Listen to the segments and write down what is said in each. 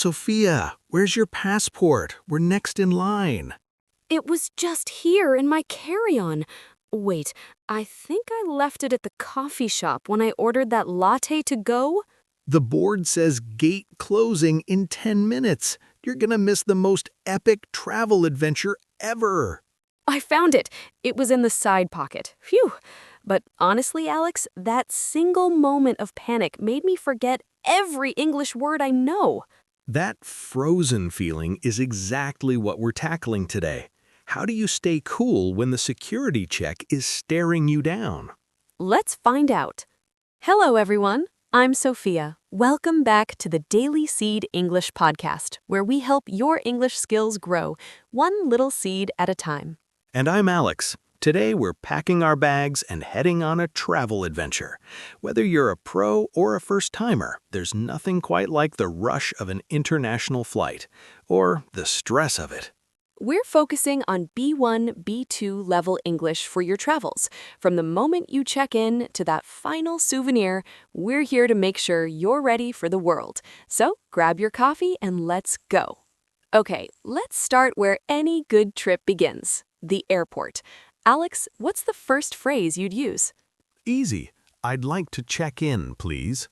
Sophia, where's your passport? We're next in line. It was just here in my carry-on. Wait, I think I left it at the coffee shop when I ordered that latte to go? The board says gate closing in 10 minutes. You're gonna miss the most epic travel adventure ever. I found it. It was in the side pocket. Phew. But honestly, Alex, that single moment of panic made me forget every English word I know. That frozen feeling is exactly what we're tackling today. How do you stay cool when the security check is staring you down? Let's find out. Hello, everyone. I'm Sophia. Welcome back to the Daily Seed English podcast, where we help your English skills grow, one little seed at a time. And I'm Alex. Today we're packing our bags and heading on a travel adventure. Whether you're a pro or a first-timer, there's nothing quite like the rush of an international flight, or the stress of it. We're focusing on B1, B2 level English for your travels. From the moment you check in to that final souvenir, we're here to make sure you're ready for the world. So grab your coffee and let's go. Okay, let's start where any good trip begins, the airport. Alex, what's the first phrase you'd use? Easy. I'd like to check in, please.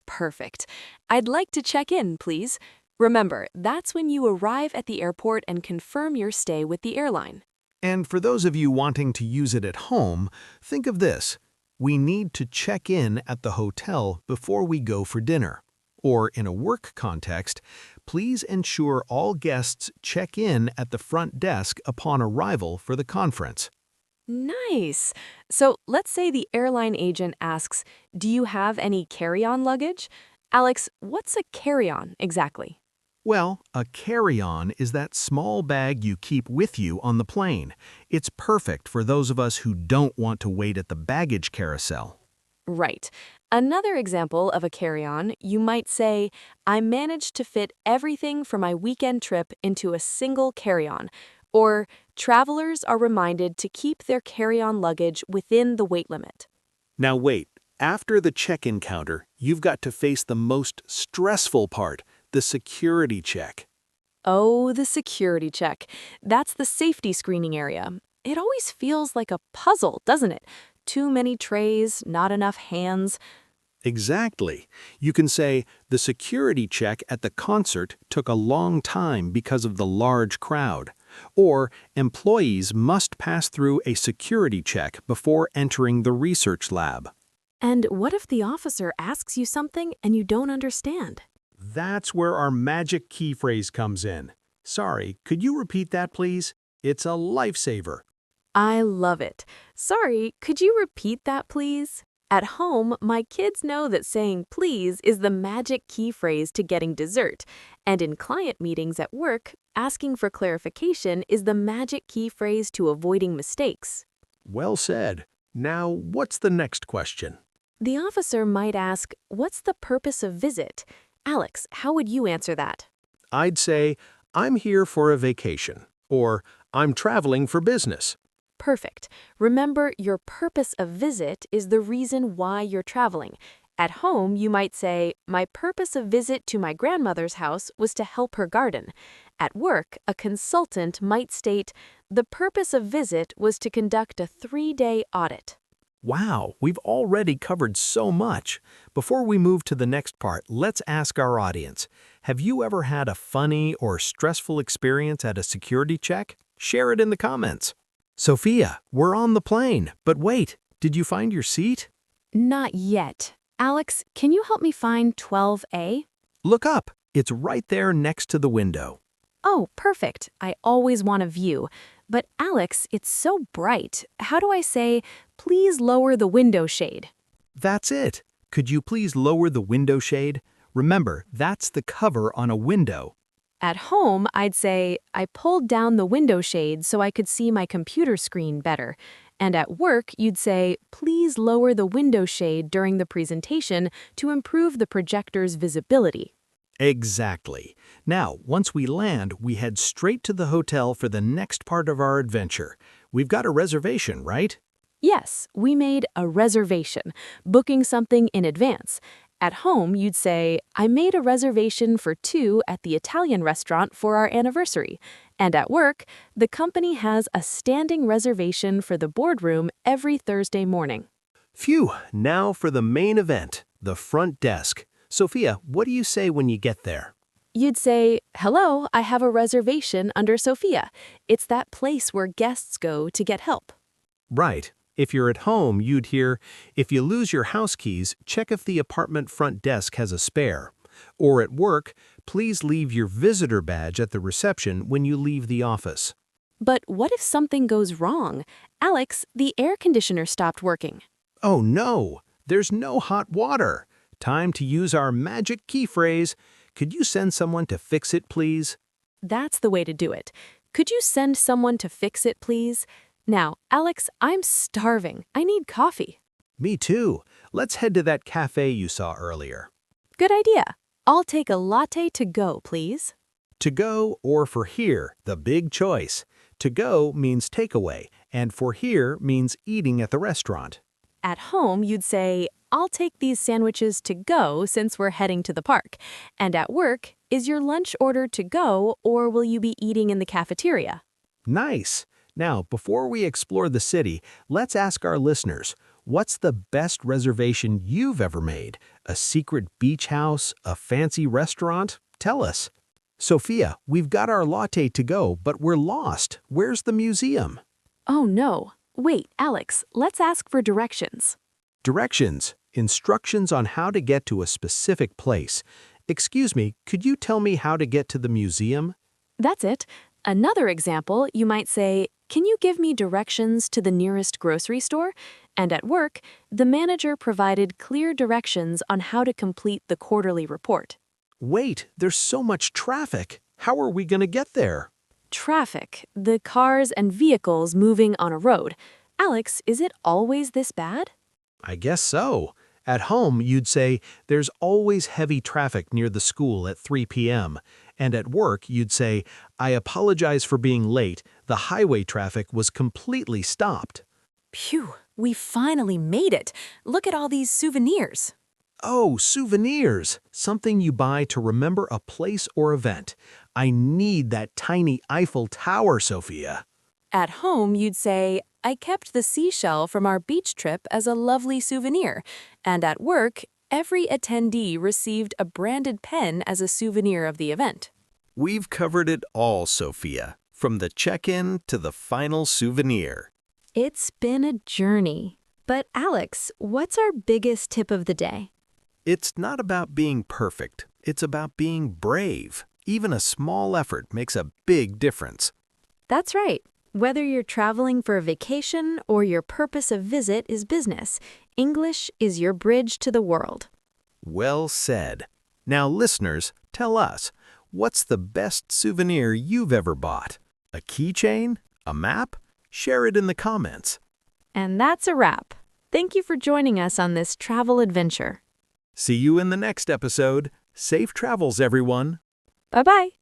Perfect. I'd like to check in, please. Remember, that's when you arrive at the airport and confirm your stay with the airline. And for those of you wanting to use it at home, think of this. We need to check in at the hotel before we go for dinner. Or in a work context, please ensure all guests check in at the front desk upon arrival for the conference. Nice. So let's say the airline agent asks, do you have any carry-on luggage? Alex, what's a carry-on exactly? Well, a carry-on is that small bag you keep with you on the plane. It's perfect for those of us who don't want to wait at the baggage carousel. Right. Another example of a carry-on, you might say, I managed to fit everything for my weekend trip into a single carry-on. Or, travelers are reminded to keep their carry-on luggage within the weight limit. Now wait, after the check-in counter, you've got to face the most stressful part, the security check. Oh, the security check. That's the safety screening area. It always feels like a puzzle, doesn't it? Too many trays, not enough hands. Exactly. You can say, the security check at the concert took a long time because of the large crowd. Or, employees must pass through a security check before entering the research lab. And what if the officer asks you something and you don't understand? That's where our magic key phrase comes in. Sorry, could you repeat that, please? It's a lifesaver. I love it. Sorry, could you repeat that, please? At home, my kids know that saying please is the magic key phrase to getting dessert. And in client meetings at work, asking for clarification is the magic key phrase to avoiding mistakes. Well said. Now, what's the next question? The officer might ask, what's the purpose of visit? Alex, how would you answer that? I'd say, I'm here for a vacation, or I'm traveling for business. Perfect. Remember, your purpose of visit is the reason why you're traveling. At home, you might say, my purpose of visit to my grandmother's house was to help her garden. At work, a consultant might state, the purpose of visit was to conduct a 3-day audit. Wow, we've already covered so much. Before we move to the next part, let's ask our audience. Have you ever had a funny or stressful experience at a security check? Share it in the comments. Sophia, we're on the plane, but wait, did you find your seat? Not yet. Alex, can you help me find 12A? Look up, it's right there next to the window. Oh, perfect. I always want a view. But Alex, it's so bright. How do I say, please lower the window shade? That's it. Could you please lower the window shade? Remember, that's the cover on a window. At home, I'd say, I pulled down the window shade so I could see my computer screen better. And at work, you'd say, please lower the window shade during the presentation to improve the projector's visibility. Exactly. Now, once we land, we head straight to the hotel for the next part of our adventure. We've got a reservation, right? Yes, we made a reservation, booking something in advance. At home, you'd say, I made a reservation for 2 at the Italian restaurant for our anniversary. And at work, the company has a standing reservation for the boardroom every Thursday morning. Phew, now for the main event, the front desk. Sophia, what do you say when you get there? You'd say, hello, I have a reservation under Sophia. It's that place where guests go to get help. Right. If you're at home, you'd hear, if you lose your house keys, check if the apartment front desk has a spare. Or at work, please leave your visitor badge at the reception when you leave the office. But what if something goes wrong? Alex, the air conditioner stopped working. Oh no, there's no hot water. Time to use our magic key phrase. Could you send someone to fix it, please? That's the way to do it. Could you send someone to fix it, please? Now, Alex, I'm starving. I need coffee. Me too. Let's head to that cafe you saw earlier. Good idea. I'll take a latte to go, please. To go or for here, the big choice. To go means takeaway, and for here means eating at the restaurant. At home, you'd say, I'll take these sandwiches to go since we're heading to the park. And at work, is your lunch order to go or will you be eating in the cafeteria? Nice. Now, before we explore the city, let's ask our listeners, what's the best reservation you've ever made? A secret beach house? A fancy restaurant? Tell us. Sophia, we've got our latte to go, but we're lost. Where's the museum? Oh no. Wait, Alex, let's ask for directions. Directions. Instructions on how to get to a specific place. Excuse me, could you tell me how to get to the museum? That's it. Another example, you might say, can you give me directions to the nearest grocery store? And at work, the manager provided clear directions on how to complete the quarterly report. Wait, there's so much traffic. How are we going to get there? Traffic, the cars and vehicles moving on a road. Alex, is it always this bad? I guess so. At home, you'd say, there's always heavy traffic near the school at 3 p.m. And at work, you'd say, I apologize for being late. The highway traffic was completely stopped. Phew, we finally made it. Look at all these souvenirs. Oh, souvenirs. Something you buy to remember a place or event. I need that tiny Eiffel Tower, Sophia. At home, you'd say, I kept the seashell from our beach trip as a lovely souvenir. And at work, every attendee received a branded pen as a souvenir of the event. We've covered it all, Sophia, from the check-in to the final souvenir. It's been a journey. But Alex, what's our biggest tip of the day? It's not about being perfect. It's about being brave. Even a small effort makes a big difference. That's right. Whether you're traveling for a vacation or your purpose of visit is business, English is your bridge to the world. Well said. Now, listeners, tell us, what's the best souvenir you've ever bought? A keychain? A map? Share it in the comments. And that's a wrap. Thank you for joining us on this travel adventure. See you in the next episode. Safe travels, everyone. Bye-bye.